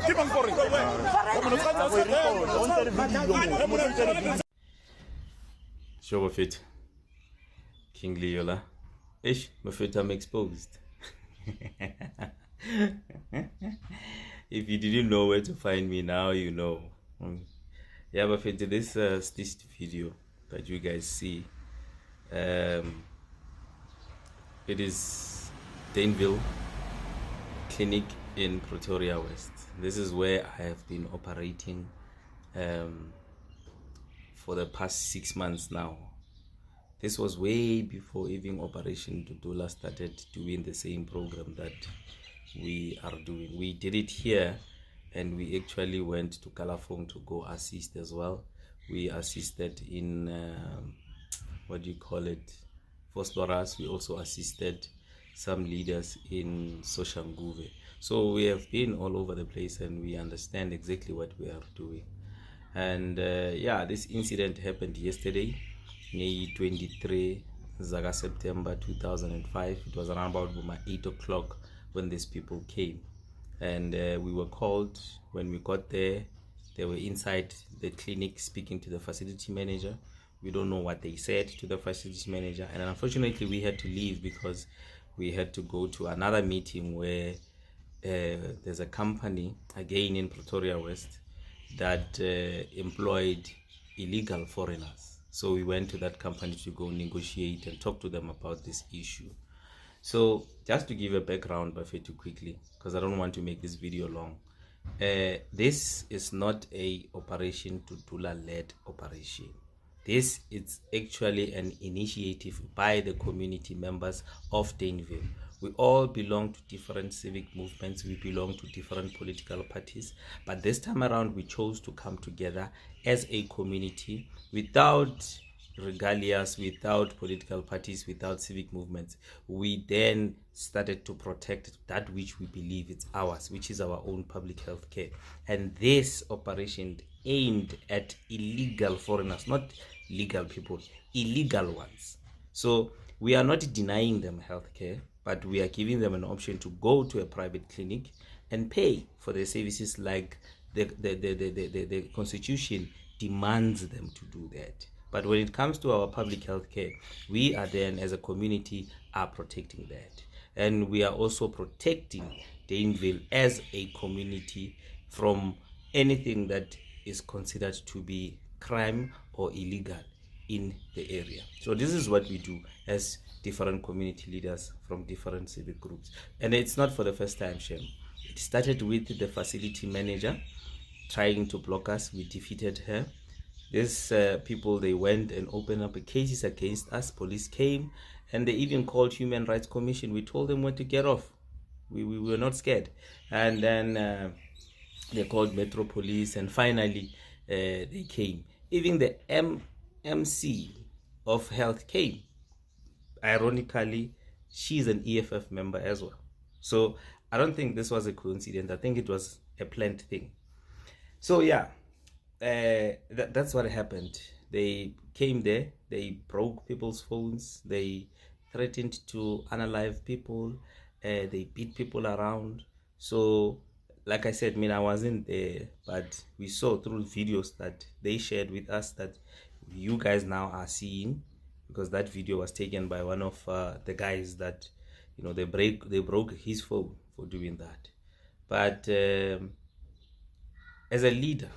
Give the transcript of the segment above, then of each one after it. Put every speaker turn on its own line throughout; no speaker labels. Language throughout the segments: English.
Keep on foreign. Show of it. King Leola. Ish, my foot I'm exposed. If you didn't know where to find me, now you know. Yeah, but for this video that you guys see, it is Daneville Clinic in Pretoria West. This is where I have been operating for the past 6 months now. This was way before even Operation Dudula started doing the same program that we are doing. We did it here, and we actually went to Kalafong to go assist as well. We assisted in what do you call it, Phosphorus. We also assisted some leaders in Soshanguve. So we have been all over the place, and we understand exactly what we are doing. And yeah, this incident happened yesterday, May 23 Zaga September 2005. It was around about 8 o'clock when these people came, and we were called. When we got there, they were inside the clinic speaking to the facility manager. We don't know what they said to the facility manager, and unfortunately we had to leave because we had to go to another meeting where there's a company again in Pretoria West that employed illegal foreigners. So we went to that company to go negotiate and talk to them about this issue. So just to give a background, Bafetu, quickly, because I don't want to make this video long. This is not a Operation Dudula-led operation. This is actually an initiative by the community members of Daneville. We all belong to different civic movements. We belong to different political parties. But this time around, we chose to come together as a community without regalias, without political parties, without civic movements. We then started to protect that which we believe is ours, which is our own public health care. And this operation aimed at illegal foreigners, not legal people, illegal ones. So we are not denying them health care, but we are giving them an option to go to a private clinic and pay for their services like the Constitution demands them to do that. But when it comes to our public health care, we are then, as a community, are protecting that. And we are also protecting Daneville as a community from anything that is considered to be crime or illegal in the area. So this is what we do as different community leaders from different civic groups. And it's not for the first time, Shem. It started with the facility manager trying to block us. We defeated her. These people, they went and opened up cases against us. Police came, and they even called Human Rights Commission. We told them when to get off. We were not scared. And then they called Metro Police, and finally they came. Even the MC of health came. Ironically, she's an EFF member as well. So I don't think this was a coincidence. I think it was a planned thing. So yeah, that's what happened. They came there, they broke people's phones, they threatened to unalive people, they beat people around. So like I said, I wasn't there, but we saw through videos that they shared with us that you guys now are seeing, because that video was taken by one of the guys that, you know, they broke his phone for doing that. But as a leader,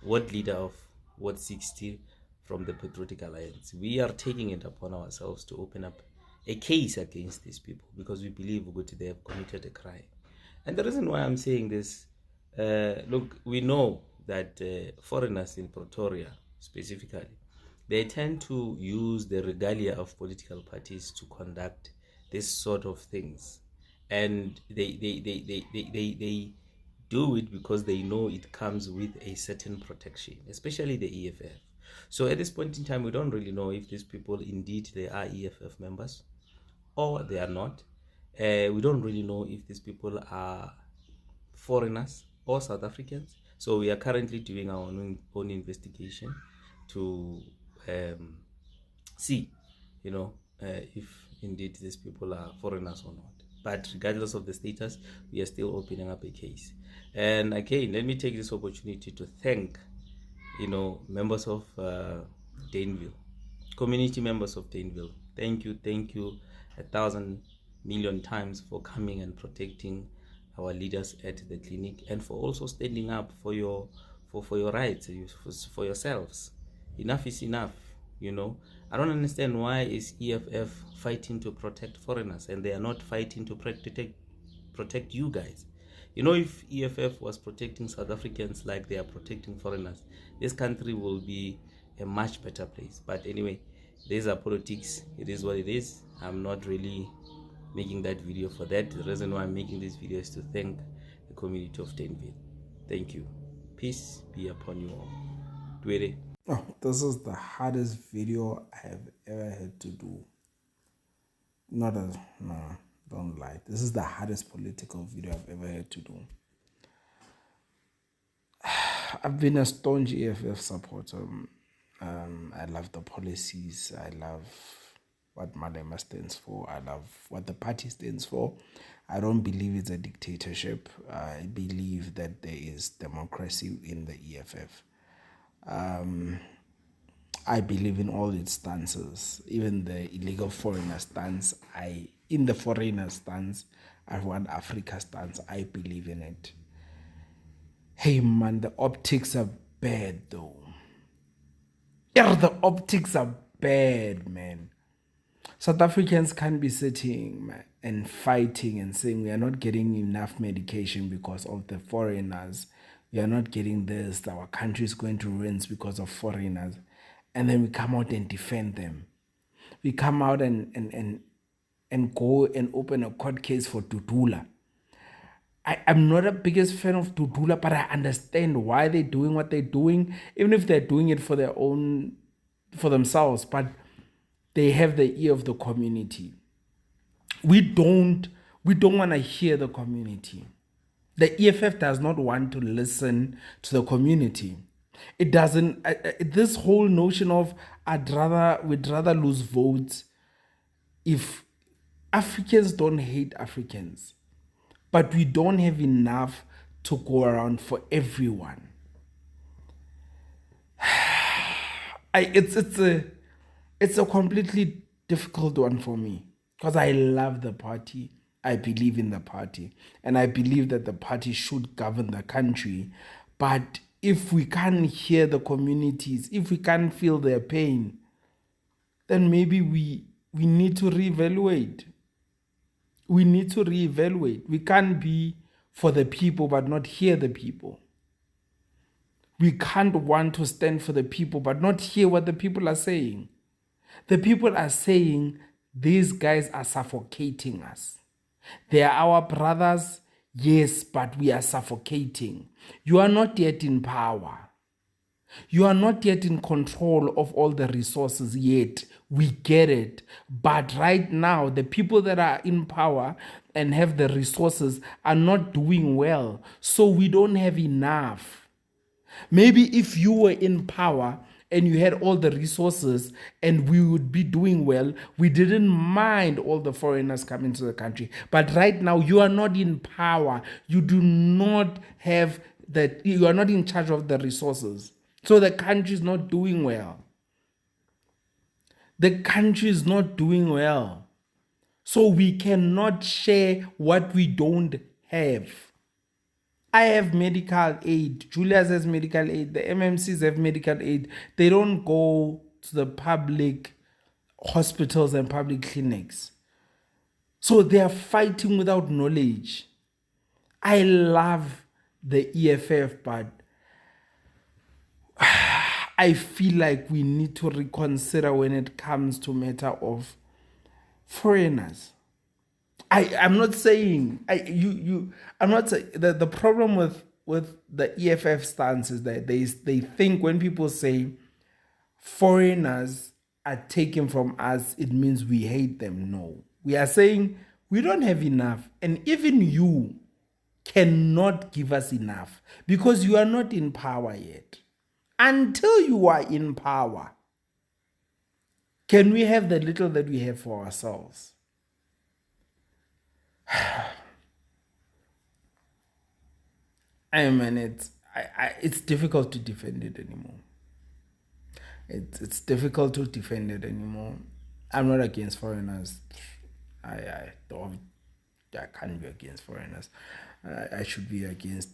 ward leader of Ward 60 from the Patriotic Alliance, we are taking it upon ourselves to open up a case against these people because we believe they have committed a crime. And the reason why I'm saying this, look, we know that foreigners in Pretoria specifically, they tend to use the regalia of political parties to conduct this sort of things, and they do it because they know it comes with a certain protection, especially the EFF. So at this point in time, we don't really know if these people indeed they are EFF members or they are not. We don't really know if these people are foreigners or South Africans. So we are currently doing our own investigation to see, if indeed these people are foreigners or not. But regardless of the status, we are still opening up a case. And again, let me take this opportunity to thank, members of Daneville, community members of Daneville. Thank you 1,000,000,000 times for coming and protecting our leaders at the clinic, and for also standing up for your rights, for yourselves. Enough is enough. I don't understand why is EFF fighting to protect foreigners and they are not fighting to protect you guys. If EFF was protecting South Africans like they are protecting foreigners, this country will be a much better place. But anyway, these are politics. It is what it is. I'm not really making that video for that. The reason why I'm making this video is to thank the community of Daneville. Thank you. Peace be upon you all. Dwere.
Oh, this is the hardest video I have ever had to do. No, don't lie. This is the hardest political video I've ever had to do. I've been a staunch EFF supporter. I love the policies. I love what Malema stands for. I love what the party stands for. I don't believe it's a dictatorship. I believe that there is democracy in the EFF. I believe in all its stances, even the illegal foreigner stance. In the foreigner stance, I want Africa stance. I believe in it. Hey man, the optics are bad though. Yeah, the optics are bad, man. South Africans can't be sitting and fighting and saying we are not getting enough medication because of the foreigners. We are not getting this. Our country is going to ruin because of foreigners. And then we come out and defend them. We come out and go and open a court case for Tutula. I'm not the biggest fan of Tutula, but I understand why they're doing what they're doing, even if they're doing it for themselves, but they have the ear of the community. We don't want to hear the community. The EFF does not want to listen to the community. It doesn't. This whole notion of we'd rather lose votes. If Africans don't hate Africans, but we don't have enough to go around for everyone. It's a completely difficult one for me because I love the party. I believe in the party, and I believe that the party should govern the country. But if we can't hear the communities, if we can't feel their pain, then maybe we need to reevaluate. We need to reevaluate. We can't be for the people but not hear the people. We can't want to stand for the people but not hear what the people are saying. The people are saying these guys are suffocating us. They are our brothers, yes, but we are suffocating. You are not yet in power. You are not yet in control of all the resources yet. We get it. But right now, the people that are in power and have the resources are not doing well. So we don't have enough. Maybe if you were in power and you had all the resources and we would be doing well, we didn't mind all the foreigners coming to the country. But right now, you are not in power. You do not have that. You are not in charge of the resources. So the country is not doing well. The country is not doing well. So we cannot share what we don't have. I have medical aid. Julius has medical aid. The MMCs have medical aid. They don't go to the public hospitals and public clinics. So they are fighting without knowledge. I love the EFF, but I feel like we need to reconsider when it comes to matter of foreigners. I'm not saying I'm not saying the problem with the EFF stance is that they think when people say foreigners are taken from us, it means we hate them. No. We are saying we don't have enough, and even you cannot give us enough because you are not in power yet. Until you are in power, can we have the little that we have for ourselves? I mean, it's difficult to defend it anymore. It's difficult to defend it anymore. I'm not against foreigners. I don't. I can't be against foreigners. I should be against.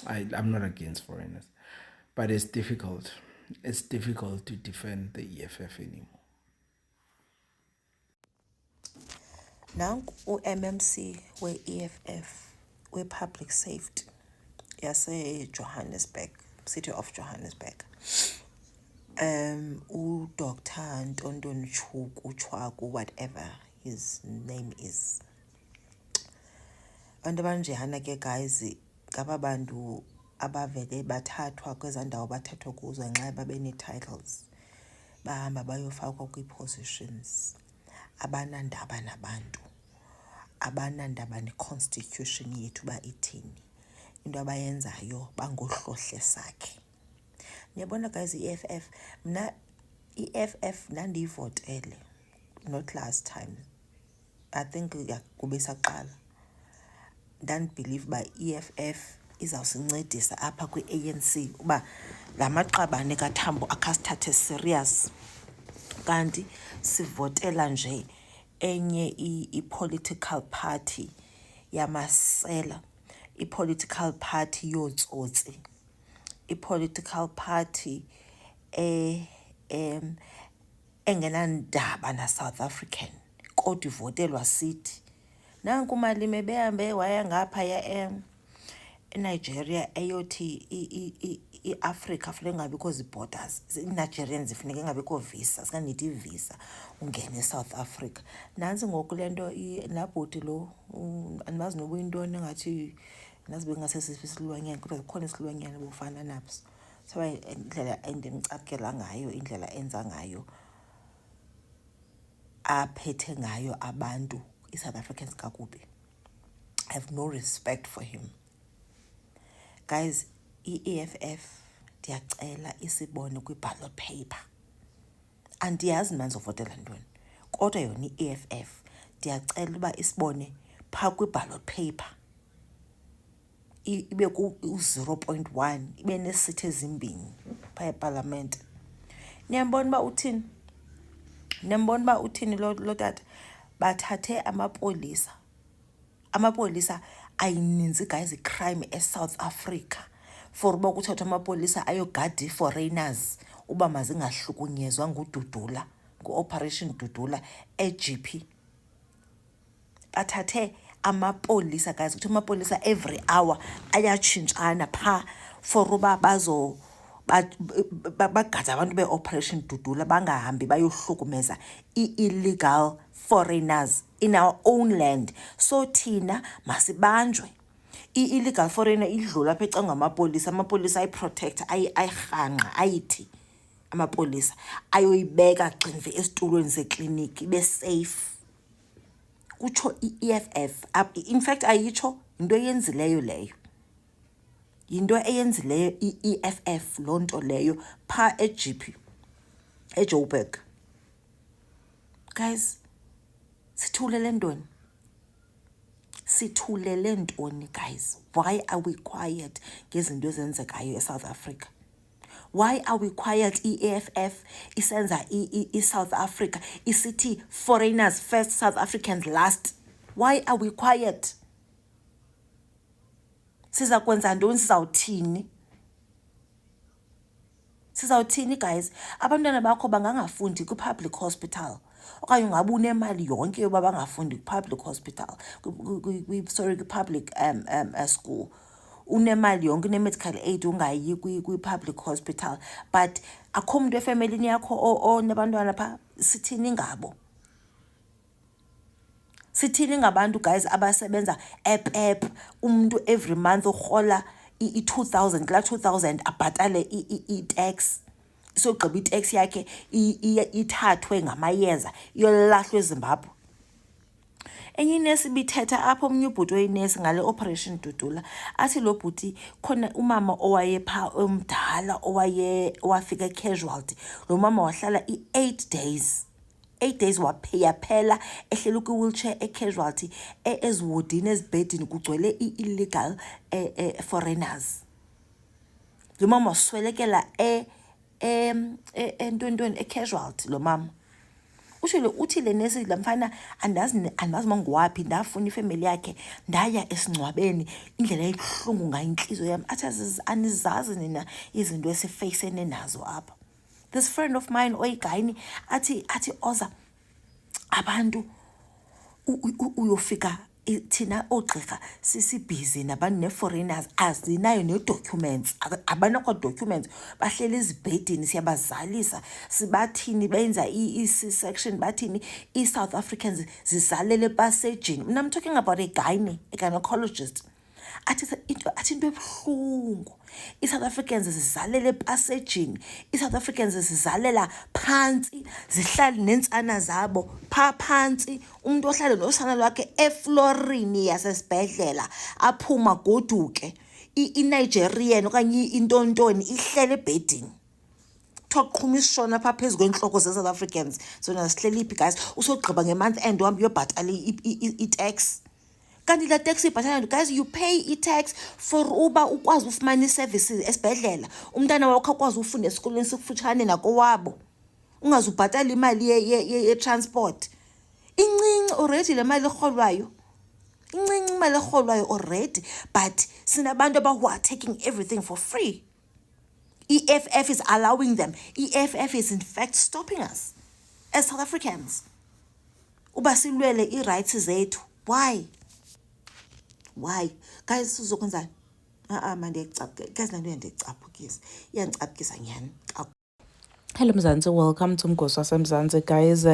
I'm not against foreigners, but it's difficult. It's difficult to defend the EFF anymore.
Nanku u-MMC we-EFF we-Public Safety yase-Johannesburg, City of Johannesburg. U-Dr. Ntondoni Chwaku, whatever his name is. Abantu abanjeyana ke guys, ngaba bantu abavele bathathwa kwezaa ndawo bathathwa kuzo nxa babe nee-titles. Bahamba bayofakwa kwii-positions. Abanandaba nabantu. Abanandaba ne-constitution yethu uba ithini. Into abayenzayo bangohlohle sakhe. Niyabona guys, i-EFF, mna i-EFF ndandiyivotele, not last time. I think kube saqala. Ndandibelieve uba i-EFF izawusincedisa apha kwi-ANC uba la maqabane kaTambo akasithathe serious. Kanti sivotela nje enye i-political party yamasela, i-political party yotsotsi, i-political party engenandaba na-South African, kodwa ivotelwa sithi. Nanku uMalime behambe waya ngaphaya eNigeria eyothi i-Africa funeka ngabikho zi-borders. I-Nigerians funeka ngabikho visa, sikanidi visa ungene eSouth Africa. Nansi ngoku le nto laa bhoti lo, andimazi noba uyintoni engathi nazi bengasesiphi isilwanyana, kodwa zikhona isilwanyana bufana naso. So indlela endimcapukela ngayo, indlela enza ngayo, aphethe ngayo abantu i-South Africans kakubi. I have no respect for him. Guys, i-EFF ndiyacela isibone kwi-ballot paper. Andiyazi mna ndizovotela ntoni, kodwa yona i-EFF ndiyacela uba isibone phaa kwi-ballot paper. Ibe ku-0.1, ibe neesithi ezimbini phaa epalamente. Niyambona uba uthini? Niyambona uba uthini lo tata? Bathathe amapolisa. Amapolisa ayininzi guys i-crime eSouth Africa. For uba kuthathwa amapolisa ayogada ii-foreigners uba mazingahlukunyezwa nguDudula, ngu-Operation Dudula e-GP. Bathathe amapolisa guys, kuthi amapolisa every hour ayatshintshana phaa for uba bagada abantu be-Operation Dudula bangahambi bayohlukumeza i-illegal foreigners in our own land. So thina masibanjwe. I-illegal foreigner idlula apha ecanga amapolisa, amapolisa ayiprotect, ayirhanqa, ayithi amapolisa ayoyibeka gximve esitulweni sekliniki ibe safe. Kutsho i-EFF, in fact ayitsho, yinto eyenzileyo leyo. Yinto eyenzileyo i-EFF loo nto leyo phaa eGP, eJoburg. Guys, sithulele ntoni? Sithulele ntoni guys? Why are we quiet ngezinto ezenzekayo eSouth Africa? Why are we quiet? i-EFF isenza i-South Africa isithi foreigners first, South Africans last. Why are we quiet? Siza kwenza ntoni? Sizawuthini? Sizawuthini guys? Abantwana bakho bangangafundi kwi-public hospital, okanye ungabe unemali yonke yoba bangafundi kwi-public hospital, kwi-public school. Unemali yonke, une-medical aid, ungayi kwi-public hospital, but akho mntu efemelini yakho onabantwana phaa. Sithini ngabo? Sithini ngabantu guys abasebenza epep, umntu every month urhola i-2,000, kulaa 2,000 abhatale i-tax. Sogqiba i-tax yakhe ithathwe ngamayeza iyolahlwa eZimbabwe. Enye inesi bithetha apho omnye ubhuti oyinesi ngale Operation Dudula, athi lo bhuti khona umama owayepha omdala owafika casualty. Lo mama wahlala i-8 days 8 days yaphela ehleli kwi-wheelchair e-casualty eziwodini ezibhedini kugcwele i-illegal foreigners. Lo mama waswelekela entweni e-casualty lo mama. Uthi le nesi lamfana andazi mangwaphi ndafuna ifamily yakhe ndaya esingcwabeni indlela ebuhlungu ngayo inhliziyo yami athi anizazi nina izinto esifacene nazo apha. This friend of mine oyigayini athi Oza abantu uyofika thina ogqirha sisibhizi nabantu ne-foreigners azinayo ne-documents abanakho documents bahleli ezibhedini siyabazalisa sibathini benza i-C-section bathini i-South Africans zizalele epasejini. Mina I'm talking about a gynecologist. Athi into ebuhlungu i-South Africans zizalele epasejini, i-South Africans zizalela phansi zihlale nentsana zabo phansi, umuntu ohlale nosana lwakhe eflorini yasesibhedlela aphuma goduke i-Nigerian okanye intontoni ihlele ebhedini. Qhuma isishona pha phezu kwenhloko ze-South Africans zona sihleliphi guys, usogqiba nge-month end uhambe uyobhatala i-tax. Kanti la tax ibhatala guys, you pay i-tax for uba ukwazi ufumana i-services esibhedlela, umntana wakho akwazi ufunda esikolweni sikufutshane nakowabo, ungazubhatala imali ye-transport. Incinci already le mali erholwayo, incinci imali erholwayo already, but sinabantu who are taking everything for free. EFF is allowing them. EFF is in fact stopping us as South Africans. Uba silwele i-rights zethu. Why? Guys, sizokwenza manje guys nanto yandicaphukisa. Iyandicaphukisa nyani.
Hello Mzansi, welcome to Mgosi Mzansi. Guys,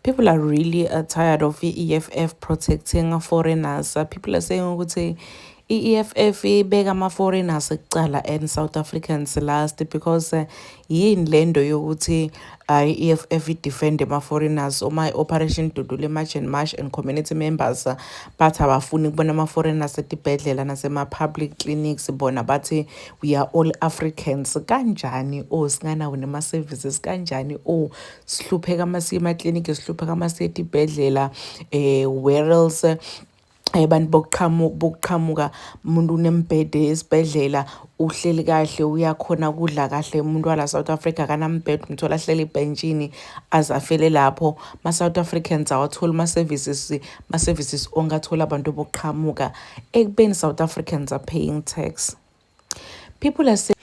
people are really tired of EFF protecting foreigners. People are saying ukuthi EFF ibeka ama-foreigners ekucala and South Africans last because yini lento yokuthi EFF defend ama-foreigners uma Operation Dudule March and community members bathi abafuni ukubona ama-foreigners etibhedlela nasema-public clinics bona bathi we are all Africans. Kanjani singanawo nema-services kanjani sihlupheka masiye emakliniki sihlupheka masiye etibhedlela where else abantu bokuqhamuka umuntu unembhede esibhedlela uhleli kahle uyakhona ukudla kahle umuntu wala South Africa kanambhede umthola hleli ebhenjini azafele lapho ma-South Africans awathola ma-services ongathola abantu bokuqhamuka ekubeni South Africans are paying tax. People are saying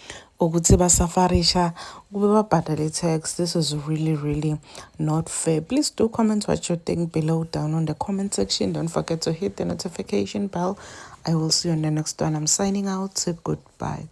ukuthi basafarisha kube babhadale tax. This is really not fair. Please do comment what you think below down on the comment section. Don't forget to hit the notification bell. I will see you on the next one. I'm signing out. Goodbye.